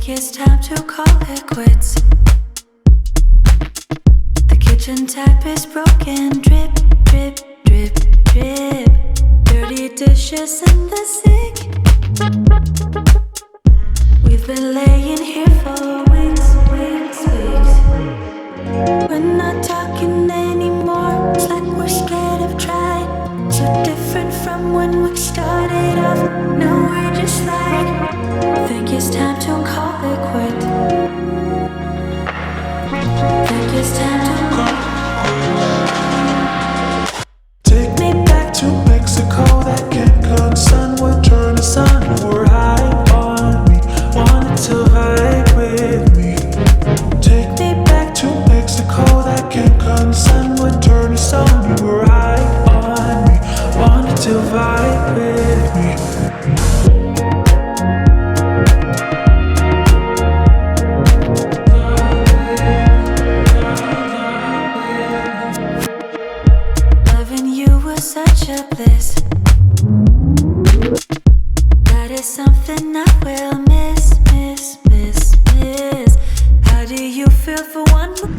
Think it's time to call it quits. The kitchen tap is broken. Drip, drip, drip, drip. Dirty dishes in the sink. We've been laying here for weeks, weeks, weeks. We're not talking anymore. It's like we're scared of trying. So different from when we started off. Now we're just like, think it's time to call it quit. Think it's time to call. Take me back to Mexico. That Cancun sun would turn the sun. You were high on me, wanted to vibe with me. Take me back to Mexico. That Cancun sun would turn the sun. You were high on me, wanted to vibe with me. Such a bliss. That is something I will miss, miss, miss, miss. How do you feel for one more?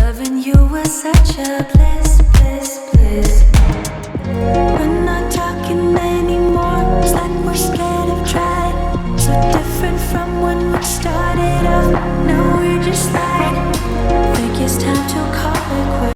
Loving you was such a bliss.